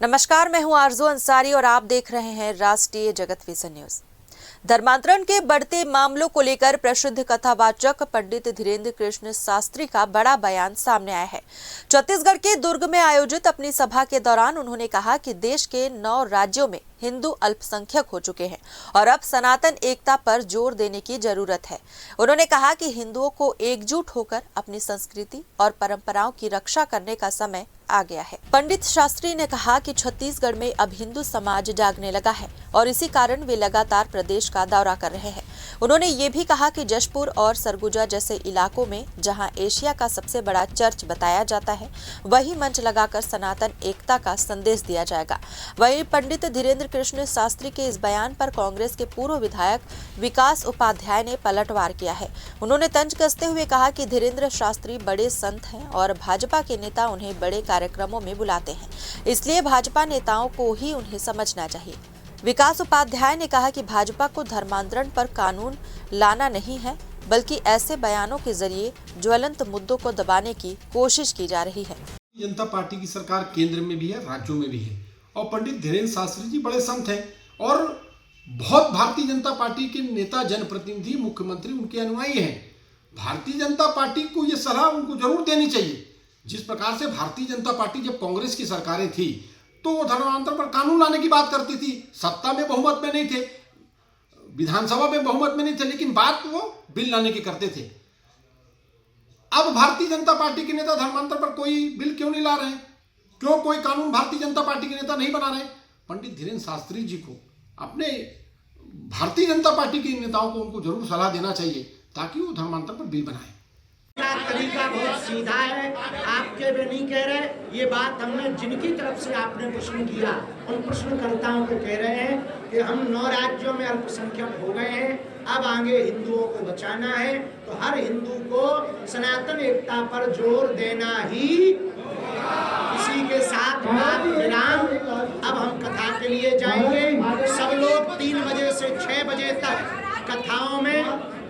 नमस्कार, मैं हूं आरजू अंसारी और आप देख रहे हैं राष्ट्रीय जगत विजन न्यूज। धर्मांतरण के बढ़ते मामलों को लेकर प्रसिद्ध कथावाचक पंडित धीरेन्द्र कृष्ण शास्त्री का बड़ा बयान सामने आया है। छत्तीसगढ़ के दुर्ग में आयोजित अपनी सभा के दौरान उन्होंने कहा कि देश के 9 राज्यों में हिंदू अल्पसंख्यक हो चुके हैं और अब सनातन एकता पर जोर देने की जरूरत है। उन्होंने कहा कि हिंदुओं को एकजुट होकर अपनी संस्कृति और परंपराओं की रक्षा करने का समय आ गया है। पंडित शास्त्री ने कहा कि छत्तीसगढ़ में अब हिंदू समाज जागने लगा है और इसी कारण वे लगातार प्रदेश का दौरा कर रहे हैं। उन्होंने ये भी कहा कि जशपुर और सरगुजा जैसे इलाकों में जहां एशिया का सबसे बड़ा चर्च बताया जाता है, वही मंच लगाकर सनातन एकता का संदेश दिया जाएगा। वहीं पंडित धीरेन्द्र कृष्ण शास्त्री के इस बयान पर कांग्रेस के पूर्व विधायक विकास उपाध्याय ने पलटवार किया है। उन्होंने तंज कसते हुए कहा कि धीरेन्द्र शास्त्री बड़े संत हैं और भाजपा के नेता उन्हें बड़े कार्यक्रमों में बुलाते हैं, इसलिए भाजपा नेताओं को ही उन्हें समझना चाहिए। विकास उपाध्याय ने कहा कि भाजपा को धर्मांतरण पर कानून लाना नहीं है, बल्कि ऐसे बयानों के जरिए ज्वलंत मुद्दों को दबाने की कोशिश की जा रही है। जनता पार्टी की सरकार केंद्र में भी है, राज्यों में भी है और पंडित धीरेन्द्र शास्त्री जी बड़े संत हैं और बहुत भारतीय जनता पार्टी के नेता, जनप्रतिनिधि, मुख्यमंत्री उनके अनुयायी हैं। भारतीय जनता पार्टी को ये सलाह उनको जरूर देनी चाहिए। जिस प्रकार से भारतीय जनता पार्टी जब कांग्रेस की सरकारें थी तो वो धर्मांतरण पर कानून लाने की बात करती थी। सत्ता में बहुमत में नहीं थे, विधानसभा में बहुमत में नहीं थे, लेकिन बात वो बिल लाने की करते थे। अब भारतीय जनता पार्टी के नेता धर्मांतरण पर कोई बिल क्यों नहीं ला रहे हैं? क्यों कोई कानून भारतीय जनता पार्टी के नेता नहीं बना रहे? पंडित धीरेन्द्र शास्त्री जी को अपने भारतीय जनता पार्टी के नेताओं को उनको जरूर सलाह देना चाहिए ताकि वो धर्मांतरण पर बिल बनाए। तरीका बहुत सीधा है, आपके भी नहीं कह रहे। ये बात हमने जिनकी तरफ से आपने प्रश्न किया उन प्रश्नकर्ताओं को कह रहे हैं कि हम 9 राज्यों में अल्पसंख्यक हो गए हैं, अब आगे हिंदुओं को बचाना है तो हर हिंदू को सनातन एकता पर जोर देना ही। इसी के साथ बात विराम। अब हम कथा के लिए जाएंगे। सब लोग 3 बजे से 6 बजे तक कथाओं में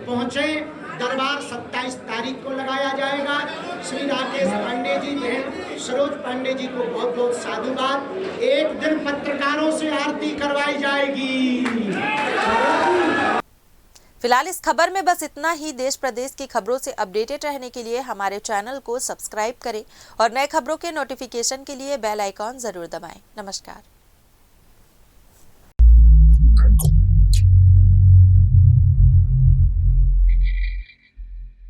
पहुंचे। दरबार 27 तारीख को लगाया जाएगा। श्री राकेश पांडे जी, बहन सरोज पांडे जी को बहुत बहुत साधुवाद। एक दिन पत्रकारों से आरती करवाई जाएगी। फिलहाल इस खबर में बस इतना ही। देश प्रदेश की खबरों से अपडेटेड रहने के लिए हमारे चैनल को सब्सक्राइब करें और नए खबरों के नोटिफिकेशन के लिए बेल आइकॉन जरूर दबाएं। नमस्कार।